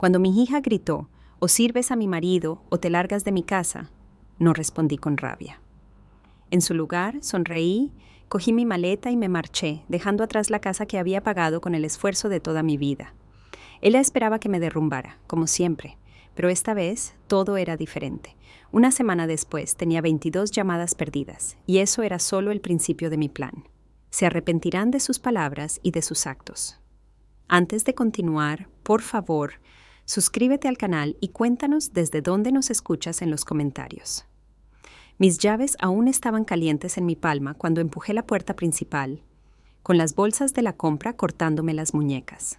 Cuando mi hija gritó, o sirves a mi marido o te largas de mi casa, no respondí con rabia. En su lugar, sonreí, cogí mi maleta y me marché, dejando atrás la casa que había pagado con el esfuerzo de toda mi vida. Ella esperaba que me derrumbara, como siempre, pero esta vez todo era diferente. Una semana después tenía 22 llamadas perdidas, y eso era solo el principio de mi plan. Se arrepentirán de sus palabras y de sus actos. Antes de continuar, por favor, suscríbete al canal y cuéntanos desde dónde nos escuchas en los comentarios. Mis llaves aún estaban calientes en mi palma cuando empujé la puerta principal, con las bolsas de la compra cortándome las muñecas.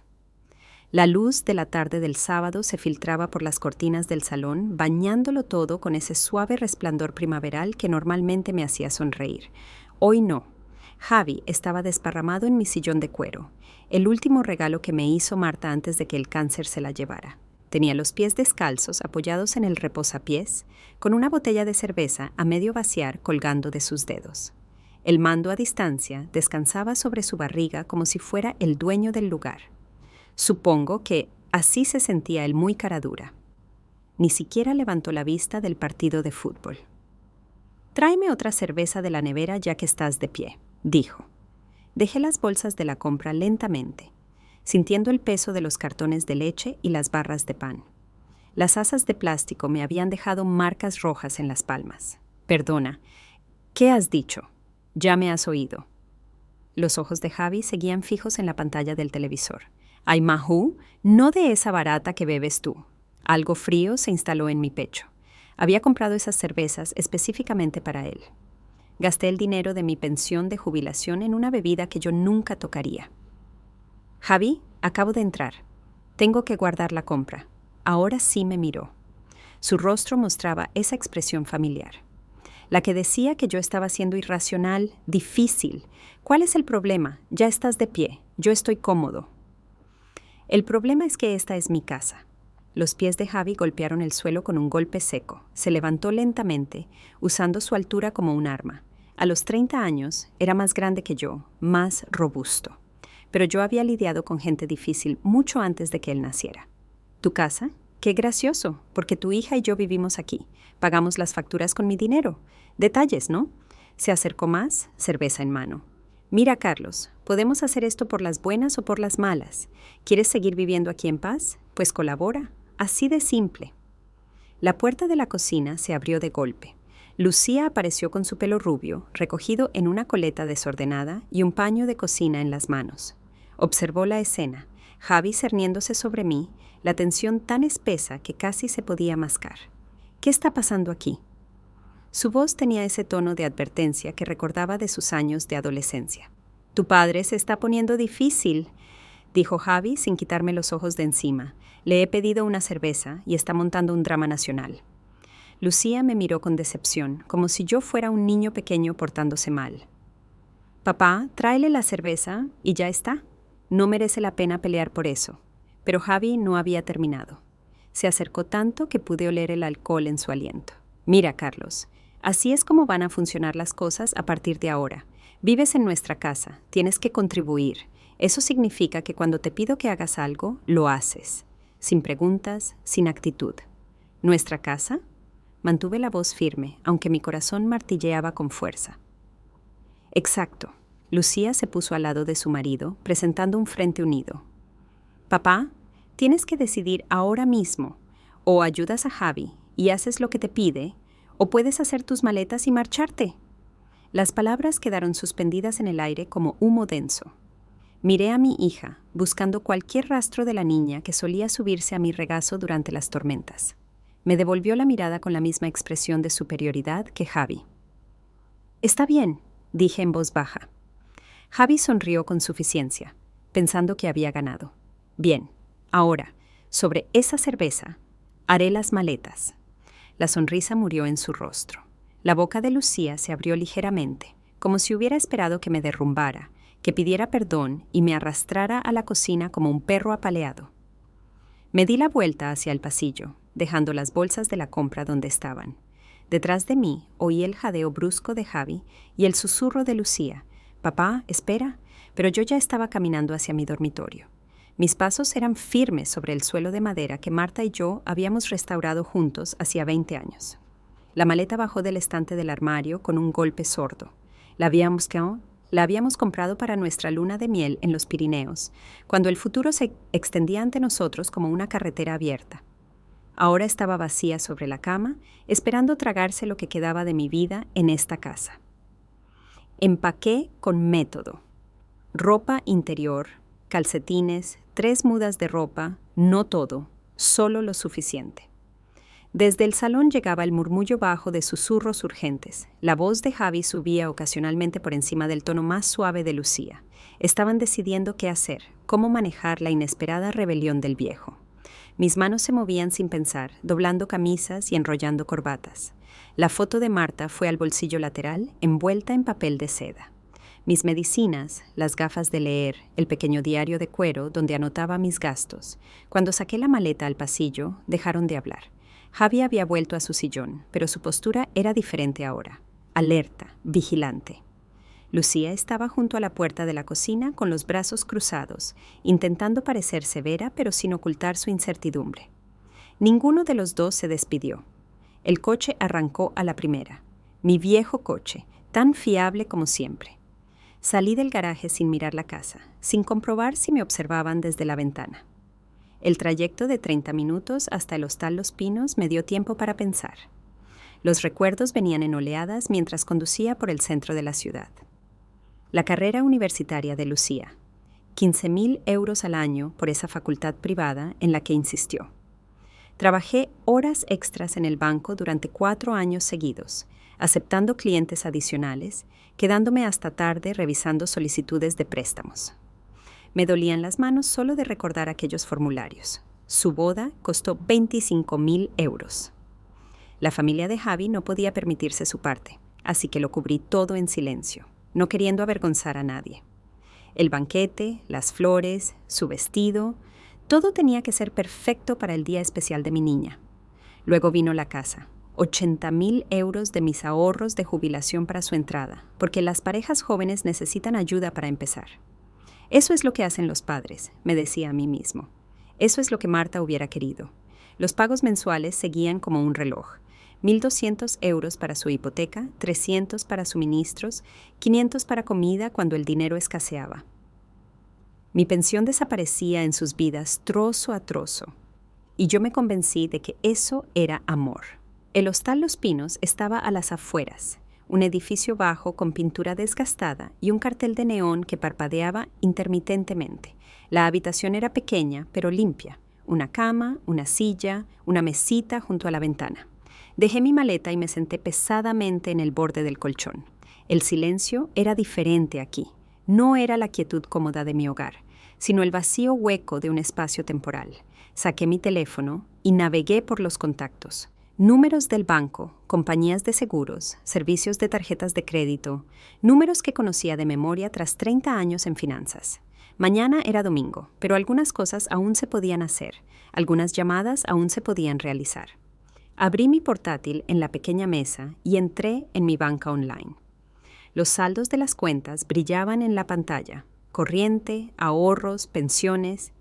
La luz de la tarde del sábado se filtraba por las cortinas del salón, bañándolo todo con ese suave resplandor primaveral que normalmente me hacía sonreír. Hoy no. Javi estaba desparramado en mi sillón de cuero, el último regalo que me hizo Marta antes de que el cáncer se la llevara. Tenía los pies descalzos apoyados en el reposapiés, con una botella de cerveza a medio vaciar colgando de sus dedos. El mando a distancia descansaba sobre su barriga como si fuera el dueño del lugar. Supongo que así se sentía el muy cara dura. Ni siquiera levantó la vista del partido de fútbol. «Tráeme otra cerveza de la nevera ya que estás de pie», dijo. Dejé las bolsas de la compra lentamente, sintiendo el peso de los cartones de leche y las barras de pan. Las asas de plástico me habían dejado marcas rojas en las palmas. «Perdona, ¿qué has dicho? Ya me has oído». Los ojos de Javi seguían fijos en la pantalla del televisor. «Ay, Majú, no de esa barata que bebes tú». Algo frío se instaló en mi pecho. Había comprado esas cervezas específicamente para él. Gasté el dinero de mi pensión de jubilación en una bebida que yo nunca tocaría. «Javi, acabo de entrar. Tengo que guardar la compra». Ahora sí me miró. Su rostro mostraba esa expresión familiar. La que decía que yo estaba siendo irracional, difícil. «¿Cuál es el problema? Ya estás de pie. Yo estoy cómodo». «El problema es que esta es mi casa». Los pies de Javi golpearon el suelo con un golpe seco. Se levantó lentamente, usando su altura como un arma. A los 30 años, era más grande que yo, más robusto. Pero yo había lidiado con gente difícil mucho antes de que él naciera. «¿Tu casa? Qué gracioso, porque tu hija y yo vivimos aquí. Pagamos las facturas con mi dinero. Detalles, ¿no?». Se acercó más, cerveza en mano. «Mira, Carlos, podemos hacer esto por las buenas o por las malas. ¿Quieres seguir viviendo aquí en paz? Pues colabora. Así de simple». La puerta de la cocina se abrió de golpe. Lucía apareció con su pelo rubio, recogido en una coleta desordenada y un paño de cocina en las manos. Observó la escena, Javi cerniéndose sobre mí, la tensión tan espesa que casi se podía mascar. «¿Qué está pasando aquí?». Su voz tenía ese tono de advertencia que recordaba de sus años de adolescencia. «Tu padre se está poniendo difícil», dijo Javi sin quitarme los ojos de encima. «Le he pedido una cerveza y está montando un drama nacional». Lucía me miró con decepción, como si yo fuera un niño pequeño portándose mal. «Papá, tráele la cerveza y ya está. No merece la pena pelear por eso». Pero Javi no había terminado. Se acercó tanto que pude oler el alcohol en su aliento. «Mira, Carlos, así es como van a funcionar las cosas a partir de ahora. Vives en nuestra casa, tienes que contribuir. Eso significa que cuando te pido que hagas algo, lo haces. Sin preguntas, sin actitud». «¿Nuestra casa?». Mantuve la voz firme, aunque mi corazón martilleaba con fuerza. «Exacto». Lucía se puso al lado de su marido, presentando un frente unido. «Papá, tienes que decidir ahora mismo. O ayudas a Javi y haces lo que te pide, o puedes hacer tus maletas y marcharte». Las palabras quedaron suspendidas en el aire como humo denso. Miré a mi hija, buscando cualquier rastro de la niña que solía subirse a mi regazo durante las tormentas. Me devolvió la mirada con la misma expresión de superioridad que Javi. «Está bien», dije en voz baja. Javi sonrió con suficiencia, pensando que había ganado. «Bien, ahora, sobre esa cerveza, haré las maletas». La sonrisa murió en su rostro. La boca de Lucía se abrió ligeramente, como si hubiera esperado que me derrumbara, que pidiera perdón y me arrastrara a la cocina como un perro apaleado. Me di la vuelta hacia el pasillo, dejando las bolsas de la compra donde estaban. Detrás de mí oí el jadeo brusco de Javi y el susurro de Lucía. «Papá, espera», pero yo ya estaba caminando hacia mi dormitorio. Mis pasos eran firmes sobre el suelo de madera que Marta y yo habíamos restaurado juntos hacía 20 años. La maleta bajó del estante del armario con un golpe sordo. La habíamos comprado para nuestra luna de miel en los Pirineos, cuando el futuro se extendía ante nosotros como una carretera abierta. Ahora estaba vacía sobre la cama, esperando tragarse lo que quedaba de mi vida en esta casa. Empaqué con método. Ropa interior, calcetines, 3 mudas de ropa, no todo, solo lo suficiente. Desde el salón llegaba el murmullo bajo de susurros urgentes. La voz de Javi subía ocasionalmente por encima del tono más suave de Lucía. Estaban decidiendo qué hacer, cómo manejar la inesperada rebelión del viejo. Mis manos se movían sin pensar, doblando camisas y enrollando corbatas. La foto de Marta fue al bolsillo lateral, envuelta en papel de seda. Mis medicinas, las gafas de leer, el pequeño diario de cuero donde anotaba mis gastos. Cuando saqué la maleta al pasillo, dejaron de hablar. Javi había vuelto a su sillón, pero su postura era diferente ahora. Alerta, vigilante. Lucía estaba junto a la puerta de la cocina con los brazos cruzados, intentando parecer severa pero sin ocultar su incertidumbre. Ninguno de los dos se despidió. El coche arrancó a la primera. Mi viejo coche, tan fiable como siempre. Salí del garaje sin mirar la casa, sin comprobar si me observaban desde la ventana. El trayecto de 30 minutos hasta el Hostal Los Pinos me dio tiempo para pensar. Los recuerdos venían en oleadas mientras conducía por el centro de la ciudad. La carrera universitaria de Lucía. 15.000 euros al año por esa facultad privada en la que insistió. Trabajé horas extras en el banco durante 4 años seguidos, aceptando clientes adicionales, quedándome hasta tarde revisando solicitudes de préstamos. Me dolían las manos solo de recordar aquellos formularios. Su boda costó 25.000 euros. La familia de Javi no podía permitirse su parte, así que lo cubrí todo en silencio, no queriendo avergonzar a nadie. El banquete, las flores, su vestido, todo tenía que ser perfecto para el día especial de mi niña. Luego vino la casa. 80.000 euros de mis ahorros de jubilación para su entrada, porque las parejas jóvenes necesitan ayuda para empezar. Eso es lo que hacen los padres, me decía a mí mismo. Eso es lo que Marta hubiera querido. Los pagos mensuales seguían como un reloj. 1.200 euros para su hipoteca, 300 para suministros, 500 para comida cuando el dinero escaseaba. Mi pensión desaparecía en sus vidas trozo a trozo, y yo me convencí de que eso era amor. El Hostal Los Pinos estaba a las afueras, un edificio bajo con pintura desgastada y un cartel de neón que parpadeaba intermitentemente. La habitación era pequeña, pero limpia. Una cama, una silla, una mesita junto a la ventana. Dejé mi maleta y me senté pesadamente en el borde del colchón. El silencio era diferente aquí. No era la quietud cómoda de mi hogar, sino el vacío hueco de un espacio temporal. Saqué mi teléfono y navegué por los contactos. Números del banco, compañías de seguros, servicios de tarjetas de crédito, números que conocía de memoria tras 30 años en finanzas. Mañana era domingo, pero algunas cosas aún se podían hacer, algunas llamadas aún se podían realizar. Abrí mi portátil en la pequeña mesa y entré en mi banca online. Los saldos de las cuentas brillaban en la pantalla, corriente, ahorros, pensiones.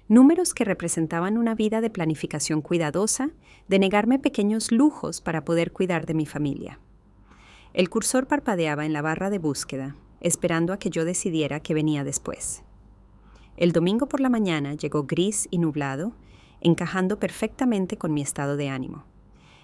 Números que representaban una vida de planificación cuidadosa, de negarme pequeños lujos para poder cuidar de mi familia. El cursor parpadeaba en la barra de búsqueda, esperando a que yo decidiera qué venía después. El domingo por la mañana llegó gris y nublado, encajando perfectamente con mi estado de ánimo.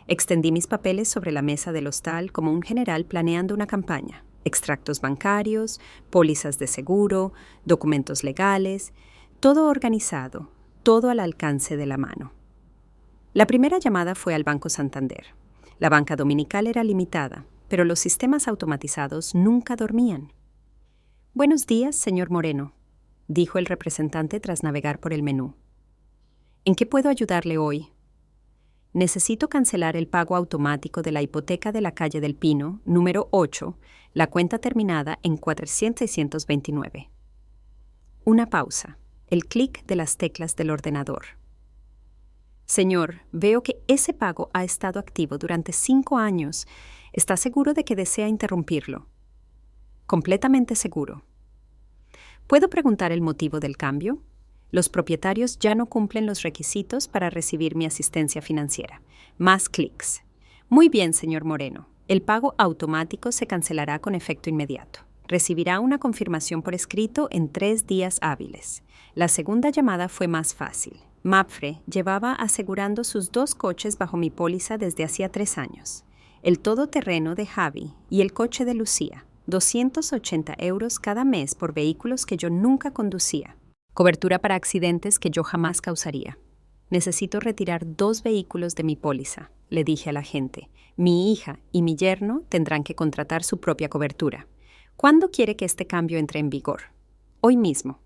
Extendí mis papeles sobre la mesa del hostal como un general planeando una campaña. Extractos bancarios, pólizas de seguro, documentos legales, todo organizado, todo al alcance de la mano. La primera llamada fue al Banco Santander. La banca dominical era limitada, pero los sistemas automatizados nunca dormían. «Buenos días, señor Moreno», dijo el representante tras navegar por el menú. «¿En qué puedo ayudarle hoy?» «Necesito cancelar el pago automático de la hipoteca de la calle del Pino, número 8, la cuenta terminada en 400-629». Una pausa. El clic de las teclas del ordenador. «Señor, veo que ese pago ha estado activo durante 5 años. ¿Está seguro de que desea interrumpirlo?» «Completamente seguro». «¿Puedo preguntar el motivo del cambio?» Los propietarios ya no cumplen los requisitos para recibir mi asistencia financiera. Más clics. Muy bien, señor Moreno. El pago automático se cancelará con efecto inmediato. Recibirá una confirmación por escrito en 3 días hábiles. La segunda llamada fue más fácil. Mapfre llevaba asegurando sus 2 coches bajo mi póliza desde hacía 3 años. El todoterreno de Javi y el coche de Lucía. 280 € cada mes por vehículos que yo nunca conducía. Cobertura para accidentes que yo jamás causaría. Necesito retirar 2 vehículos de mi póliza, le dije a la gente. Mi hija y mi yerno tendrán que contratar su propia cobertura. ¿Cuándo quiere que este cambio entre en vigor? Hoy mismo.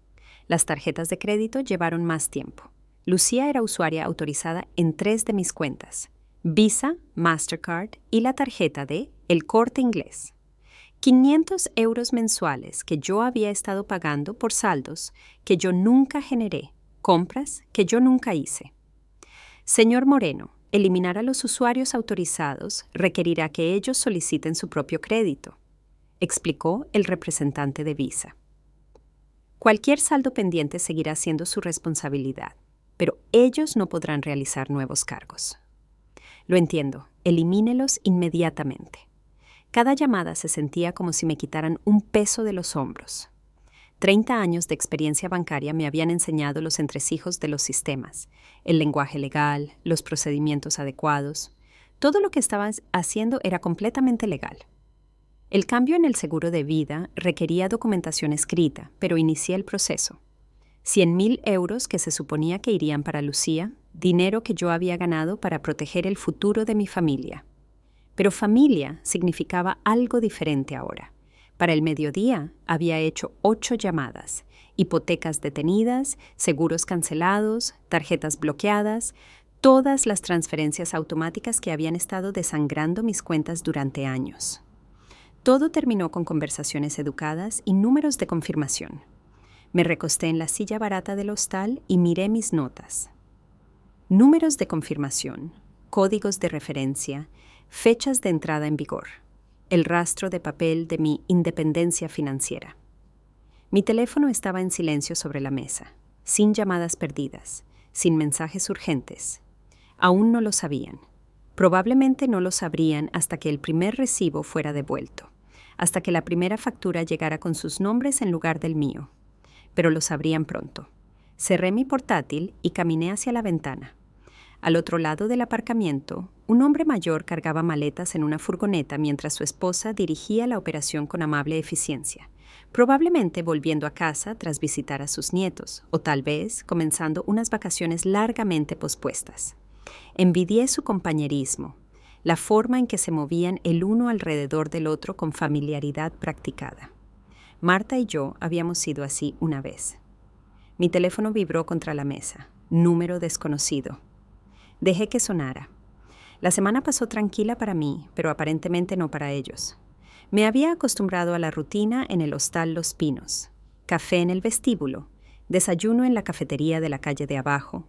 Las tarjetas de crédito llevaron más tiempo. Lucía era usuaria autorizada en 3 de mis cuentas: Visa, Mastercard y la tarjeta de El Corte Inglés. 500 € mensuales que yo había estado pagando por saldos que yo nunca generé, compras que yo nunca hice. Señor Moreno, eliminar a los usuarios autorizados requerirá que ellos soliciten su propio crédito, explicó el representante de Visa. Cualquier saldo pendiente seguirá siendo su responsabilidad, pero ellos no podrán realizar nuevos cargos. Lo entiendo, elimínelos inmediatamente. Cada llamada se sentía como si me quitaran un peso de los hombros. 30 años de experiencia bancaria me habían enseñado los entresijos de los sistemas, el lenguaje legal, los procedimientos adecuados. Todo lo que estaba haciendo era completamente legal. El cambio en el seguro de vida requería documentación escrita, pero inicié el proceso. 100.000 € que se suponía que irían para Lucía, dinero que yo había ganado para proteger el futuro de mi familia. Pero familia significaba algo diferente ahora. Para el mediodía había hecho 8 llamadas, hipotecas detenidas, seguros cancelados, tarjetas bloqueadas, todas las transferencias automáticas que habían estado desangrando mis cuentas durante años. Todo terminó con conversaciones educadas y números de confirmación. Me recosté en la silla barata del hostal y miré mis notas. Números de confirmación, códigos de referencia, fechas de entrada en vigor, el rastro de papel de mi independencia financiera. Mi teléfono estaba en silencio sobre la mesa, sin llamadas perdidas, sin mensajes urgentes. Aún no lo sabían. Probablemente no lo sabrían hasta que el primer recibo fuera devuelto, hasta que la primera factura llegara con sus nombres en lugar del mío. Pero lo sabrían pronto. Cerré mi portátil y caminé hacia la ventana. Al otro lado del aparcamiento, un hombre mayor cargaba maletas en una furgoneta mientras su esposa dirigía la operación con amable eficiencia, probablemente volviendo a casa tras visitar a sus nietos, o tal vez comenzando unas vacaciones largamente pospuestas. Envidié su compañerismo, la forma en que se movían el uno alrededor del otro con familiaridad practicada. Marta y yo habíamos sido así una vez. Mi teléfono vibró contra la mesa. Número desconocido. Dejé que sonara. La semana pasó tranquila para mí, pero aparentemente no para ellos. Me había acostumbrado a la rutina en el hostal Los Pinos. Café en el vestíbulo, desayuno en la cafetería de la calle de abajo,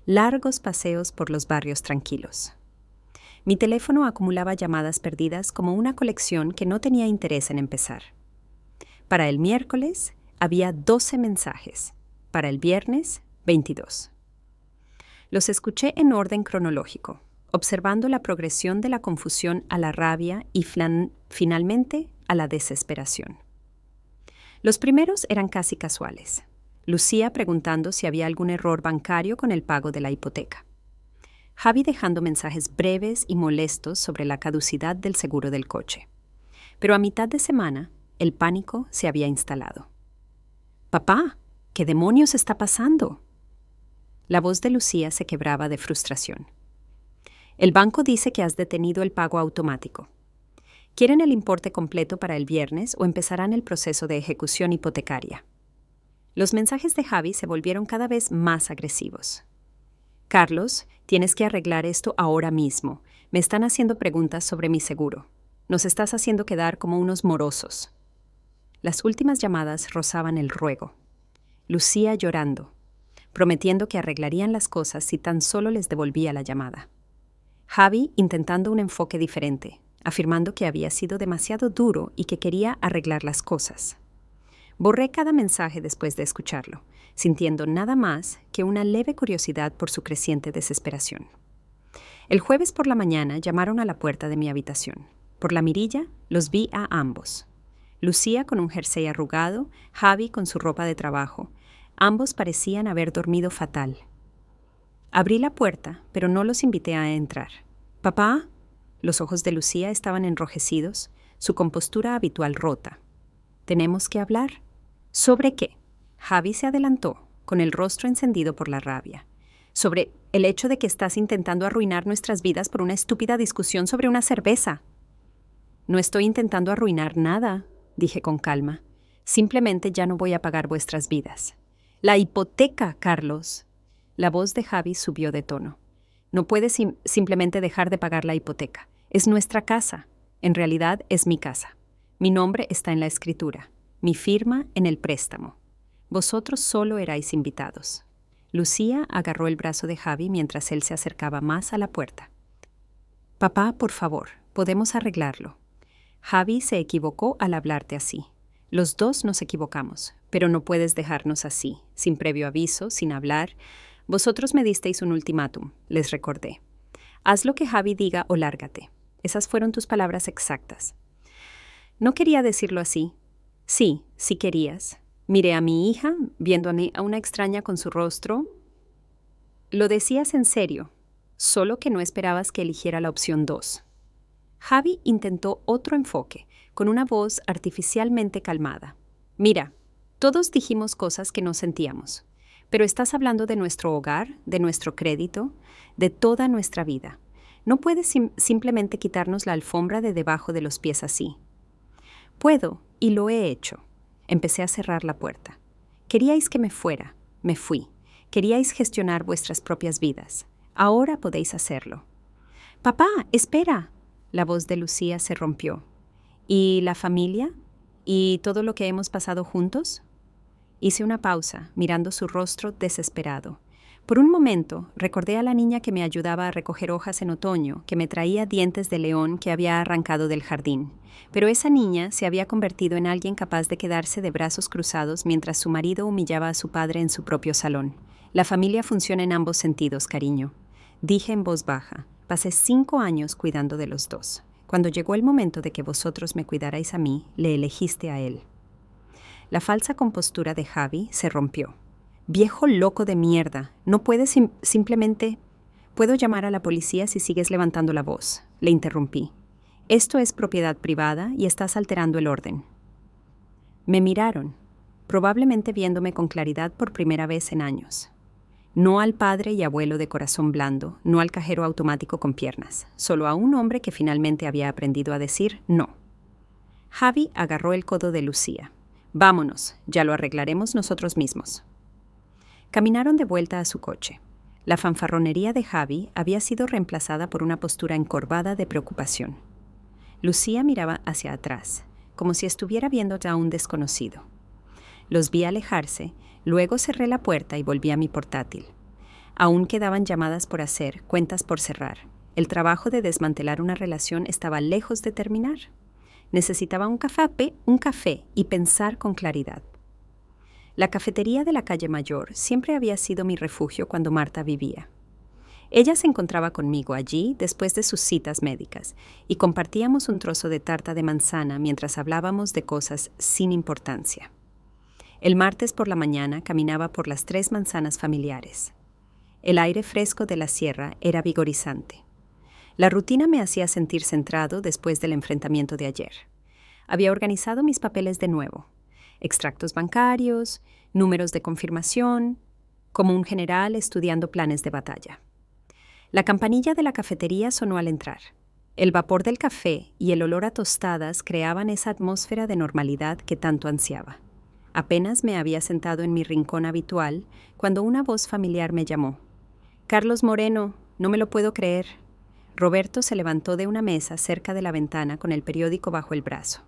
largos paseos por los barrios tranquilos. Mi teléfono acumulaba llamadas perdidas como una colección que no tenía interés en empezar. Para el miércoles había 12 mensajes, para el viernes 22. Los escuché en orden cronológico, observando la progresión de la confusión a la rabia y finalmente a la desesperación. Los primeros eran casi casuales. Lucía preguntando si había algún error bancario con el pago de la hipoteca. Javi dejando mensajes breves y molestos sobre la caducidad del seguro del coche. Pero a mitad de semana, el pánico se había instalado. «Papá, ¿qué demonios está pasando?». La voz de Lucía se quebraba de frustración. «El banco dice que has detenido el pago automático. ¿Quieren el importe completo para el viernes o empezarán el proceso de ejecución hipotecaria?». Los mensajes de Javi se volvieron cada vez más agresivos. «Carlos, tienes que arreglar esto ahora mismo. Me están haciendo preguntas sobre mi seguro. Nos estás haciendo quedar como unos morosos». Las últimas llamadas rozaban el ruego. Lucía llorando, prometiendo que arreglarían las cosas si tan solo les devolvía la llamada. Javi intentando un enfoque diferente, afirmando que había sido demasiado duro y que quería arreglar las cosas. Borré cada mensaje después de escucharlo, sintiendo nada más que una leve curiosidad por su creciente desesperación. El jueves por la mañana llamaron a la puerta de mi habitación. Por la mirilla los vi a ambos. Lucía con un jersey arrugado, Javi con su ropa de trabajo. Ambos parecían haber dormido fatal. Abrí la puerta, pero no los invité a entrar. «¿Papá?» Los ojos de Lucía estaban enrojecidos, su compostura habitual rota. «¿Tenemos que hablar?» «¿Sobre qué?» Javi se adelantó, con el rostro encendido por la rabia. «Sobre el hecho de que estás intentando arruinar nuestras vidas por una estúpida discusión sobre una cerveza». «No estoy intentando arruinar nada», dije con calma. «Simplemente ya no voy a pagar vuestras vidas». «La hipoteca, Carlos». La voz de Javi subió de tono. «No puedes simplemente dejar de pagar la hipoteca. Es nuestra casa. En realidad es mi casa. Mi nombre está en la escritura. Mi firma en el préstamo. Vosotros solo erais invitados». Lucía agarró el brazo de Javi mientras él se acercaba más a la puerta. «Papá, por favor, podemos arreglarlo». Javi se equivocó al hablarte así. Los dos nos equivocamos, pero no puedes dejarnos así, sin previo aviso, sin hablar. Vosotros me disteis un ultimátum, les recordé. Haz lo que Javi diga o lárgate. Esas fueron tus palabras exactas. No quería decirlo así. Sí, sí querías. Miré a mi hija, viendo a una extraña con su rostro. Lo decías en serio, solo que no esperabas que eligiera la opción 2. Javi intentó otro enfoque, con una voz artificialmente calmada. Mira, todos dijimos cosas que no sentíamos, pero estás hablando de nuestro hogar, de nuestro crédito, de toda nuestra vida. No puedes simplemente quitarnos la alfombra de debajo de los pies así. Puedo, y lo he hecho. Empecé a cerrar la puerta. Queríais que me fuera, me fui. Queríais gestionar vuestras propias vidas. Ahora podéis hacerlo. Papá, espera. La voz de Lucía se rompió. ¿Y la familia? ¿Y todo lo que hemos pasado juntos? Hice una pausa, mirando su rostro desesperado. Por un momento, recordé a la niña que me ayudaba a recoger hojas en otoño, que me traía dientes de león que había arrancado del jardín. Pero esa niña se había convertido en alguien capaz de quedarse de brazos cruzados mientras su marido humillaba a su padre en su propio salón. La familia funciona en ambos sentidos, cariño. Dije en voz baja. Pasé 5 años cuidando de los dos. Cuando llegó el momento de que vosotros me cuidarais a mí, le elegiste a él. La falsa compostura de Javi se rompió. «Viejo loco de mierda, no puedes simplemente...» «Puedo llamar a la policía si sigues levantando la voz», le interrumpí. «Esto es propiedad privada y estás alterando el orden». Me miraron, probablemente viéndome con claridad por primera vez en años. No al padre y abuelo de corazón blando, no al cajero automático con piernas, solo a un hombre que finalmente había aprendido a decir no. Javi agarró el codo de Lucía. «Vámonos, ya lo arreglaremos nosotros mismos». Caminaron de vuelta a su coche. La fanfarronería de Javi había sido reemplazada por una postura encorvada de preocupación. Lucía miraba hacia atrás, como si estuviera viendo a un desconocido. Los vi alejarse, luego cerré la puerta y volví a mi portátil. Aún quedaban llamadas por hacer, cuentas por cerrar. El trabajo de desmantelar una relación estaba lejos de terminar. Necesitaba un café y pensar con claridad. La cafetería de la calle Mayor siempre había sido mi refugio cuando Marta vivía. Ella se encontraba conmigo allí después de sus citas médicas y compartíamos un trozo de tarta de manzana mientras hablábamos de cosas sin importancia. El martes por la mañana caminaba por las 3 manzanas familiares. El aire fresco de la sierra era vigorizante. La rutina me hacía sentir centrado después del enfrentamiento de ayer. Había organizado mis papeles de nuevo. Extractos bancarios, números de confirmación, como un general estudiando planes de batalla. La campanilla de la cafetería sonó al entrar. El vapor del café y el olor a tostadas creaban esa atmósfera de normalidad que tanto ansiaba. Apenas me había sentado en mi rincón habitual cuando una voz familiar me llamó. «Carlos Moreno, no me lo puedo creer». Roberto se levantó de una mesa cerca de la ventana con el periódico bajo el brazo.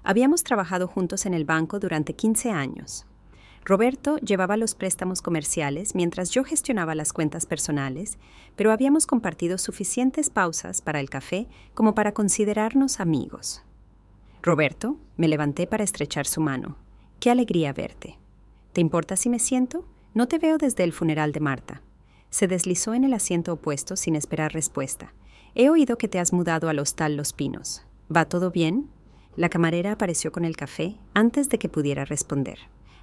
Habíamos trabajado juntos en el banco durante 15 años. Roberto llevaba los préstamos comerciales mientras yo gestionaba las cuentas personales, pero habíamos compartido suficientes pausas para el café como para considerarnos amigos. «Roberto», me levanté para estrechar su mano. Qué alegría verte. ¿Te importa si me siento? No te veo desde el funeral de Marta. Se deslizó en el asiento opuesto sin esperar respuesta. He oído que te has mudado al hostal Los Pinos. ¿Va todo bien? La camarera apareció con el café antes de que pudiera responder.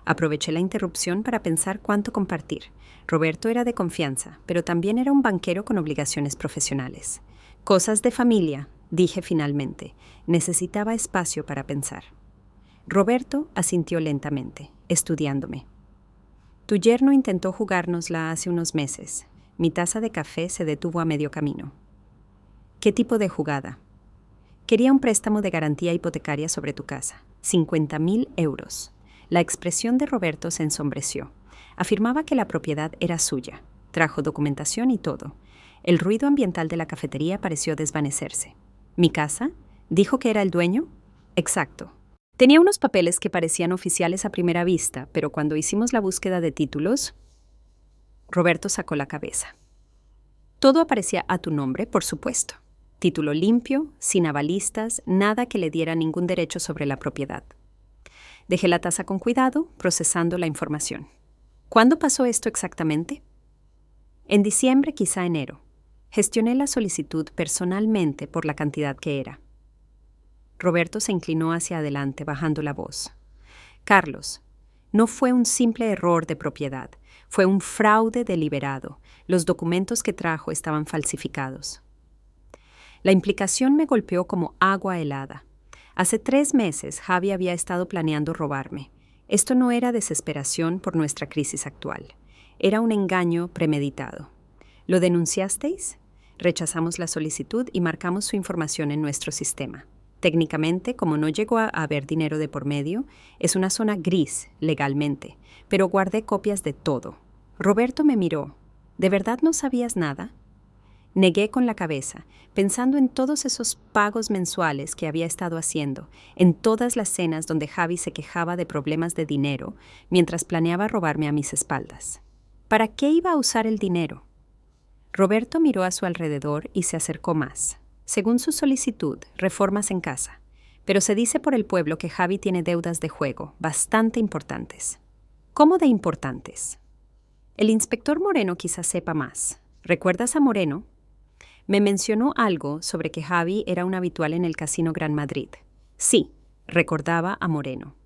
Aproveché la interrupción para pensar cuánto compartir. Roberto era de confianza, pero también era un banquero con obligaciones profesionales. Cosas de familia, dije finalmente. Necesitaba espacio para pensar. Roberto asintió lentamente, estudiándome. Tu yerno intentó jugárnosla hace unos meses. Mi taza de café se detuvo a medio camino. ¿Qué tipo de jugada? Quería un préstamo de garantía hipotecaria sobre tu casa. 50.000 euros. La expresión de Roberto se ensombreció. Afirmaba que la propiedad era suya. Trajo documentación y todo. El ruido ambiental de la cafetería pareció desvanecerse. ¿Mi casa? ¿Dijo que era el dueño? Exacto. Tenía unos papeles que parecían oficiales a primera vista, pero cuando hicimos la búsqueda de títulos, Roberto sacó la cabeza. Todo aparecía a tu nombre, por supuesto. Título limpio, sin avalistas, nada que le diera ningún derecho sobre la propiedad. Dejé la taza con cuidado, procesando la información. ¿Cuándo pasó esto exactamente? En diciembre, quizá enero. Gestioné la solicitud personalmente por la cantidad que era. Roberto se inclinó hacia adelante, bajando la voz. Carlos, no fue un simple error de propiedad, fue un fraude deliberado. Los documentos que trajo estaban falsificados. La implicación me golpeó como agua helada. Hace 3 meses Javi había estado planeando robarme. Esto no era desesperación por nuestra crisis actual. Era un engaño premeditado. ¿Lo denunciasteis? Rechazamos la solicitud y marcamos su información en nuestro sistema. Técnicamente, como no llegó a haber dinero de por medio, es una zona gris legalmente, pero guardé copias de todo. Roberto me miró. ¿De verdad no sabías nada? Negué con la cabeza, pensando en todos esos pagos mensuales que había estado haciendo, en todas las cenas donde Javi se quejaba de problemas de dinero mientras planeaba robarme a mis espaldas. ¿Para qué iba a usar el dinero? Roberto miró a su alrededor y se acercó más. Según su solicitud, reformas en casa. Pero se dice por el pueblo que Javi tiene deudas de juego, bastante importantes. ¿Cómo de importantes? El inspector Moreno quizás sepa más. ¿Recuerdas a Moreno? Me mencionó algo sobre que Javi era un habitual en el Casino Gran Madrid. Sí, recordaba a Moreno.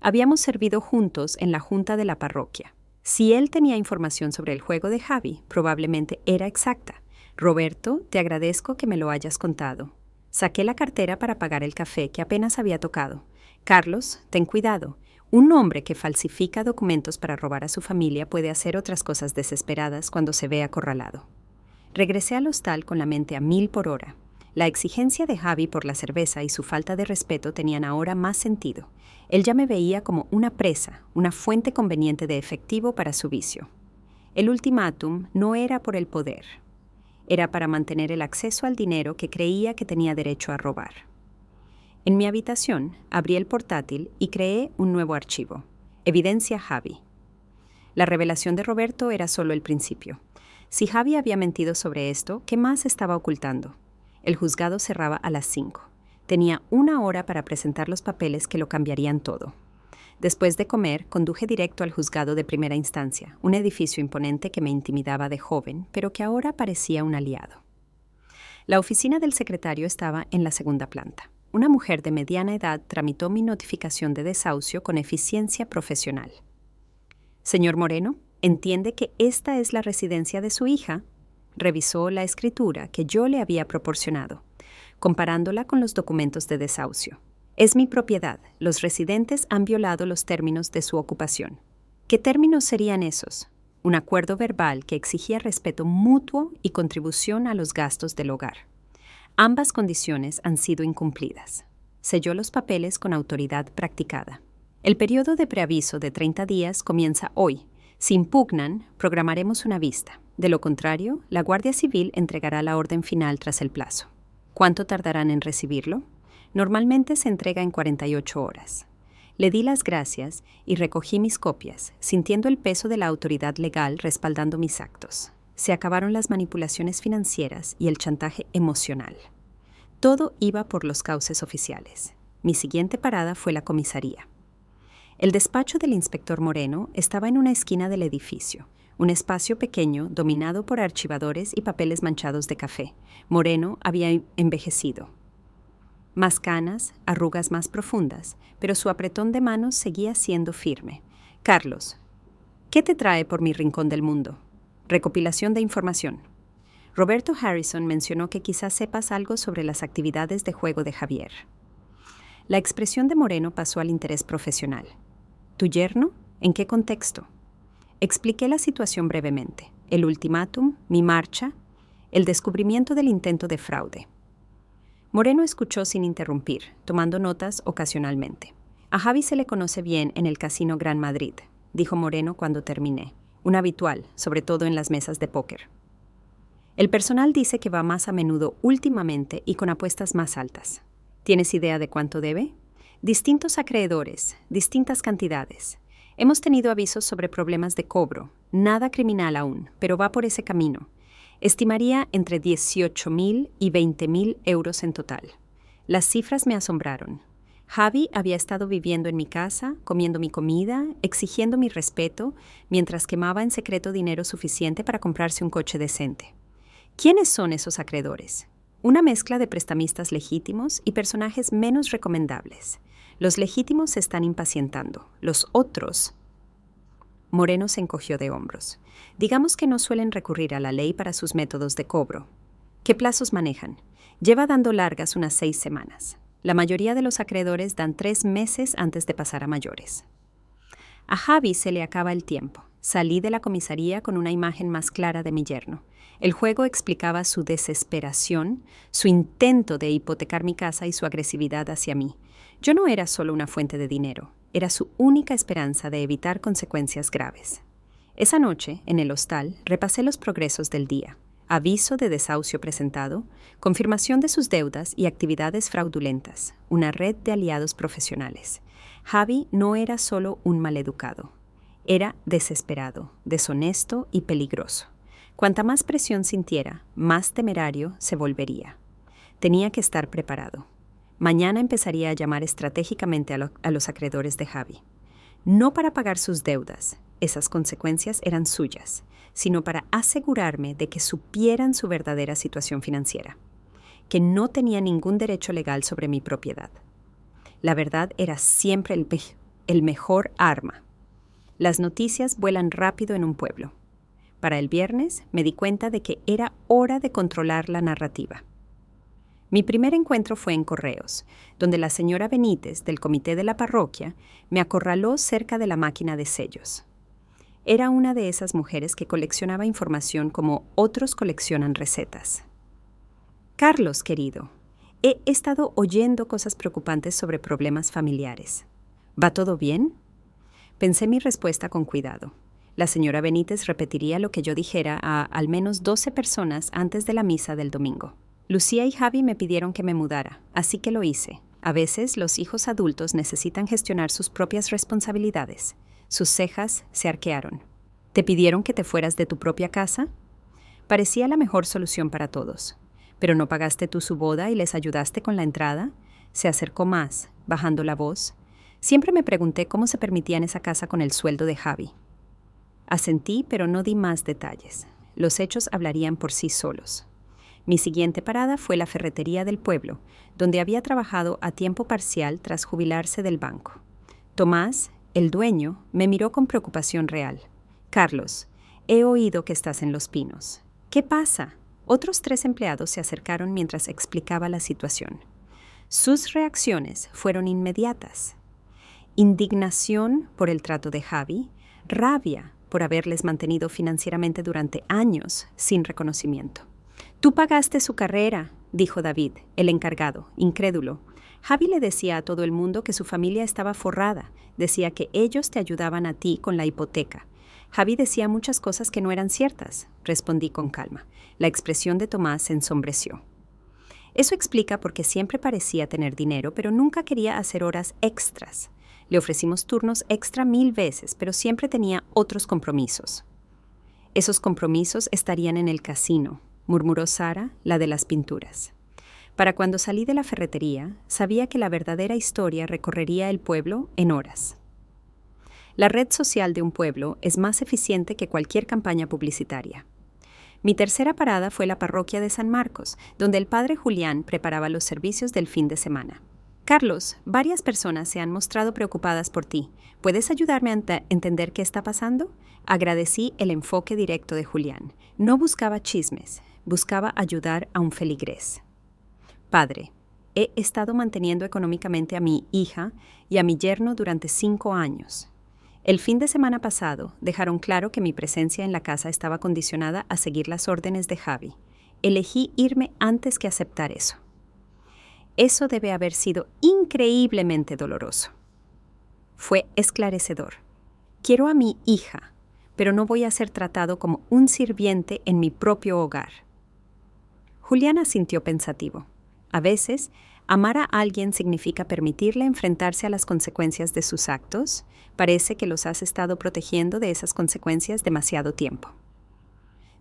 Habíamos servido juntos en la junta de la parroquia. Si él tenía información sobre el juego de Javi, probablemente era exacta. Roberto, te agradezco que me lo hayas contado. Saqué la cartera para pagar el café que apenas había tocado. Carlos, ten cuidado. Un hombre que falsifica documentos para robar a su familia puede hacer otras cosas desesperadas cuando se ve acorralado. Regresé al hostal con la mente a 1000 por hora. La exigencia de Javi por la cerveza y su falta de respeto tenían ahora más sentido. Él ya me veía como una presa, una fuente conveniente de efectivo para su vicio. El ultimátum no era por el poder. Era para mantener el acceso al dinero que creía que tenía derecho a robar. En mi habitación, abrí el portátil y creé un nuevo archivo. Evidencia Javi. La revelación de Roberto era solo el principio. Si Javi había mentido sobre esto, ¿qué más estaba ocultando? El juzgado cerraba a las 5. Tenía 1 hora para presentar los papeles que lo cambiarían todo. Después de comer, conduje directo al juzgado de primera instancia, un edificio imponente que me intimidaba de joven, pero que ahora parecía un aliado. La oficina del secretario estaba en la 2ª planta. Una mujer de mediana edad tramitó mi notificación de desahucio con eficiencia profesional. Señor Moreno, ¿entiende que esta es la residencia de su hija? Revisó la escritura que yo le había proporcionado, comparándola con los documentos de desahucio. Es mi propiedad. Los residentes han violado los términos de su ocupación. ¿Qué términos serían esos? Un acuerdo verbal que exigía respeto mutuo y contribución a los gastos del hogar. Ambas condiciones han sido incumplidas. Selló los papeles con autoridad practicada. El periodo de preaviso de 30 días comienza hoy. Si impugnan, programaremos una vista. De lo contrario, la Guardia Civil entregará la orden final tras el plazo. ¿Cuánto tardarán en recibirlo? Normalmente se entrega en 48 horas. Le di las gracias y recogí mis copias, sintiendo el peso de la autoridad legal respaldando mis actos. Se acabaron las manipulaciones financieras y el chantaje emocional. Todo iba por los cauces oficiales. Mi siguiente parada fue la comisaría. El despacho del inspector Moreno estaba en una esquina del edificio, un espacio pequeño dominado por archivadores y papeles manchados de café. Moreno había envejecido. Más canas, arrugas más profundas, pero su apretón de manos seguía siendo firme. Carlos, ¿qué te trae por mi rincón del mundo? Recopilación de información. Roberto Harrison mencionó que quizás sepas algo sobre las actividades de juego de Javier. La expresión de Moreno pasó al interés profesional. ¿Tu yerno? ¿En qué contexto? Expliqué la situación brevemente. El ultimátum, mi marcha, el descubrimiento del intento de fraude. Moreno escuchó sin interrumpir, tomando notas ocasionalmente. A Javi se le conoce bien en el Casino Gran Madrid, dijo Moreno cuando terminé. Un habitual, sobre todo en las mesas de póker. El personal dice que va más a menudo últimamente y con apuestas más altas. ¿Tienes idea de cuánto debe? Distintos acreedores, distintas cantidades. Hemos tenido avisos sobre problemas de cobro. Nada criminal aún, pero va por ese camino. Estimaría entre 18.000 y 20.000 euros en total. Las cifras me asombraron. Javi había estado viviendo en mi casa, comiendo mi comida, exigiendo mi respeto, mientras quemaba en secreto dinero suficiente para comprarse un coche decente. ¿Quiénes son esos acreedores? Una mezcla de prestamistas legítimos y personajes menos recomendables. Los legítimos se están impacientando. Los otros... Moreno se encogió de hombros. Digamos que no suelen recurrir a la ley para sus métodos de cobro. ¿Qué plazos manejan? Lleva dando largas unas 6 semanas. La mayoría de los acreedores dan 3 meses antes de pasar a mayores. A Javi se le acaba el tiempo. Salí de la comisaría con una imagen más clara de mi yerno. El juego explicaba su desesperación, su intento de hipotecar mi casa y su agresividad hacia mí. Yo no era solo una fuente de dinero, era su única esperanza de evitar consecuencias graves. Esa noche, en el hostal, repasé los progresos del día. Aviso de desahucio presentado, confirmación de sus deudas y actividades fraudulentas, una red de aliados profesionales. Javi no era solo un maleducado, era desesperado, deshonesto y peligroso. Cuanta más presión sintiera, más temerario se volvería. Tenía que estar preparado. Mañana empezaría a llamar estratégicamente a los acreedores de Javi. No para pagar sus deudas, esas consecuencias eran suyas, sino para asegurarme de que supieran su verdadera situación financiera, que no tenía ningún derecho legal sobre mi propiedad. La verdad era siempre el mejor arma. Las noticias vuelan rápido en un pueblo. Para el viernes me di cuenta de que era hora de controlar la narrativa. Mi primer encuentro fue en Correos, donde la señora Benítez, del comité de la parroquia, me acorraló cerca de la máquina de sellos. Era una de esas mujeres que coleccionaba información como otros coleccionan recetas. Carlos, querido, he estado oyendo cosas preocupantes sobre problemas familiares. ¿Va todo bien? Pensé mi respuesta con cuidado. La señora Benítez repetiría lo que yo dijera a al menos 12 personas antes de la misa del domingo. Lucía y Javi me pidieron que me mudara, así que lo hice. A veces los hijos adultos necesitan gestionar sus propias responsabilidades. Sus cejas se arquearon. ¿Te pidieron que te fueras de tu propia casa? Parecía la mejor solución para todos. ¿Pero no pagaste tú su boda y les ayudaste con la entrada? Se acercó más, bajando la voz. Siempre me pregunté cómo se permitía en esa casa con el sueldo de Javi. Asentí, pero no di más detalles. Los hechos hablarían por sí solos. Mi siguiente parada fue la ferretería del pueblo, donde había trabajado a tiempo parcial tras jubilarse del banco. Tomás, el dueño, me miró con preocupación real. Carlos, he oído que estás en Los Pinos. ¿Qué pasa? Otros 3 empleados se acercaron mientras explicaba la situación. Sus reacciones fueron inmediatas. Indignación por el trato de Javi, rabia por haberles mantenido financieramente durante años sin reconocimiento. «Tú pagaste su carrera», dijo David, el encargado, incrédulo. Javi le decía a todo el mundo que su familia estaba forrada, decía que ellos te ayudaban a ti con la hipoteca. Javi decía muchas cosas que no eran ciertas, respondí con calma. La expresión de Tomás se ensombreció. Eso explica por qué siempre parecía tener dinero, pero nunca quería hacer horas extras. Le ofrecimos turnos extra 1000 veces, pero siempre tenía otros compromisos. Esos compromisos estarían en el casino, murmuró Sara, la de las pinturas. Para cuando salí de la ferretería, sabía que la verdadera historia recorrería el pueblo en horas. La red social de un pueblo es más eficiente que cualquier campaña publicitaria. Mi tercera parada fue la parroquia de San Marcos, donde el padre Julián preparaba los servicios del fin de semana. Carlos, varias personas se han mostrado preocupadas por ti. ¿Puedes ayudarme a entender qué está pasando? Agradecí el enfoque directo de Julián. No buscaba chismes, buscaba ayudar a un feligrés. Padre, he estado manteniendo económicamente a mi hija y a mi yerno durante 5 años. El fin de semana pasado dejaron claro que mi presencia en la casa estaba condicionada a seguir las órdenes de Javi. Elegí irme antes que aceptar eso. Eso debe haber sido increíblemente doloroso. Fue esclarecedor. Quiero a mi hija, pero no voy a ser tratado como un sirviente en mi propio hogar. Julián asintió pensativo. A veces, amar a alguien significa permitirle enfrentarse a las consecuencias de sus actos. Parece que los has estado protegiendo de esas consecuencias demasiado tiempo.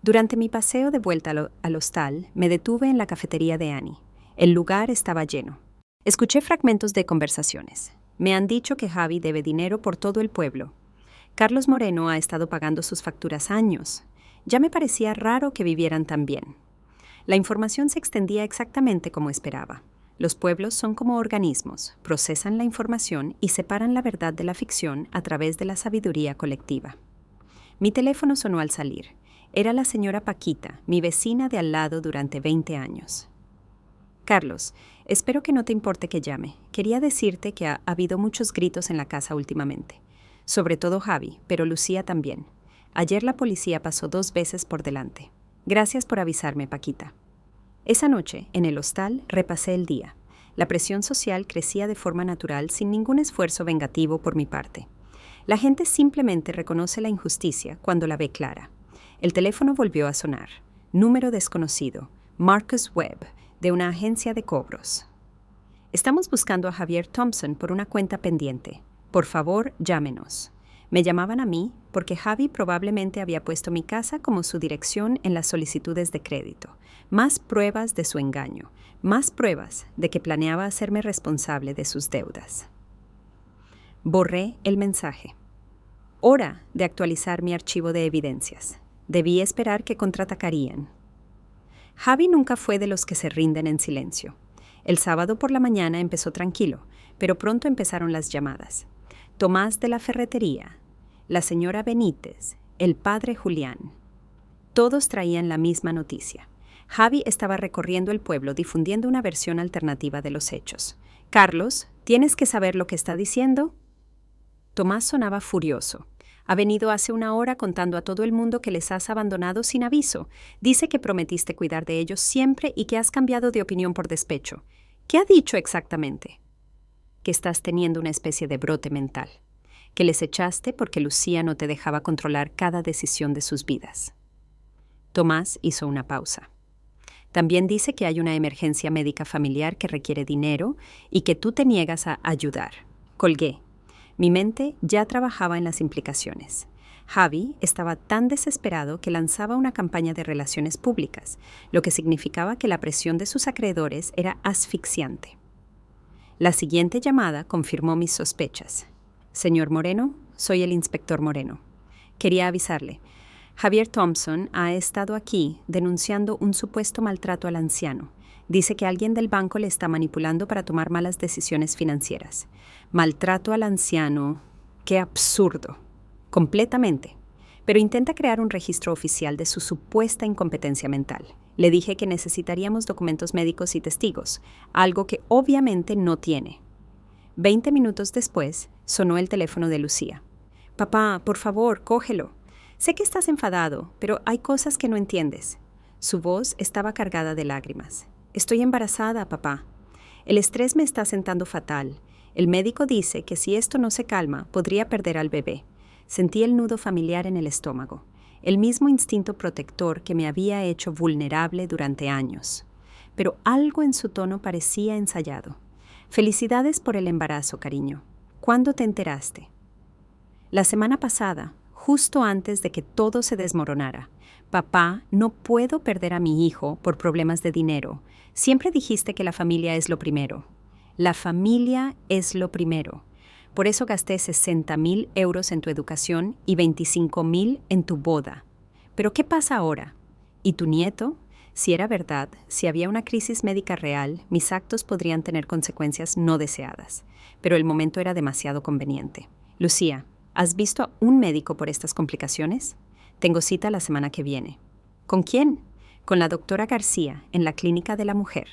Durante mi paseo de vuelta al hostal, me detuve en la cafetería de Annie. El lugar estaba lleno. Escuché fragmentos de conversaciones. Me han dicho que Javi debe dinero por todo el pueblo. Carlos Moreno ha estado pagando sus facturas años. Ya me parecía raro que vivieran tan bien. La información se extendía exactamente como esperaba. Los pueblos son como organismos, procesan la información y separan la verdad de la ficción a través de la sabiduría colectiva. Mi teléfono sonó al salir. Era la señora Paquita, mi vecina de al lado durante 20 años. Carlos, espero que no te importe que llame. Quería decirte que ha habido muchos gritos en la casa últimamente. Sobre todo Javi, pero Lucía también. Ayer la policía pasó 2 veces por delante. Gracias por avisarme, Paquita. Esa noche, en el hostal, repasé el día. La presión social crecía de forma natural sin ningún esfuerzo vengativo por mi parte. La gente simplemente reconoce la injusticia cuando la ve clara. El teléfono volvió a sonar. Número desconocido. Marcus Webb, de una agencia de cobros. Estamos buscando a Javier Thompson por una cuenta pendiente. Por favor, llámenos. Me llamaban a mí porque Javi probablemente había puesto mi casa como su dirección en las solicitudes de crédito. Más pruebas de su engaño. Más pruebas de que planeaba hacerme responsable de sus deudas. Borré el mensaje. Hora de actualizar mi archivo de evidencias. Debí esperar que contraatacarían. Javi nunca fue de los que se rinden en silencio. El sábado por la mañana empezó tranquilo, pero pronto empezaron las llamadas. Tomás de la ferretería, la señora Benítez, el padre Julián. Todos traían la misma noticia. Javi estaba recorriendo el pueblo difundiendo una versión alternativa de los hechos. Carlos, ¿tienes que saber lo que está diciendo? Tomás sonaba furioso. Ha venido hace 1 hora contando a todo el mundo que les has abandonado sin aviso. Dice que prometiste cuidar de ellos siempre y que has cambiado de opinión por despecho. ¿Qué ha dicho exactamente? Que estás teniendo una especie de brote mental. Que les echaste porque Lucía no te dejaba controlar cada decisión de sus vidas. Tomás hizo una pausa. También dice que hay una emergencia médica familiar que requiere dinero y que tú te niegas a ayudar. Colgué. Mi mente ya trabajaba en las implicaciones. Javi estaba tan desesperado que lanzaba una campaña de relaciones públicas, lo que significaba que la presión de sus acreedores era asfixiante. La siguiente llamada confirmó mis sospechas. Señor Moreno, soy el inspector Moreno. Quería avisarle. Javier Thompson ha estado aquí denunciando un supuesto maltrato al anciano. Dice que alguien del banco le está manipulando para tomar malas decisiones financieras. Maltrato al anciano. ¡Qué absurdo! Completamente. Pero intenta crear un registro oficial de su supuesta incompetencia mental. Le dije que necesitaríamos documentos médicos y testigos, algo que obviamente no tiene. 20 minutos después, sonó el teléfono de Lucía. Papá, por favor, cógelo. Sé que estás enfadado, pero hay cosas que no entiendes. Su voz estaba cargada de lágrimas. Estoy embarazada, papá. El estrés me está sentando fatal. El médico dice que si esto no se calma, podría perder al bebé. Sentí el nudo familiar en el estómago, el mismo instinto protector que me había hecho vulnerable durante años. Pero algo en su tono parecía ensayado. Felicidades por el embarazo, cariño. ¿Cuándo te enteraste? La semana pasada, justo antes de que todo se desmoronara. Papá, no puedo perder a mi hijo por problemas de dinero. Siempre dijiste que la familia es lo primero. La familia es lo primero. Por eso gasté 60.000 euros en tu educación y 25.000 en tu boda. Pero ¿qué pasa ahora? ¿Y tu nieto? Si era verdad, si había una crisis médica real, mis actos podrían tener consecuencias no deseadas. Pero el momento era demasiado conveniente. Lucía, ¿has visto a un médico por estas complicaciones? Tengo cita la semana que viene. ¿Con quién? Con la doctora García, en la Clínica de la Mujer.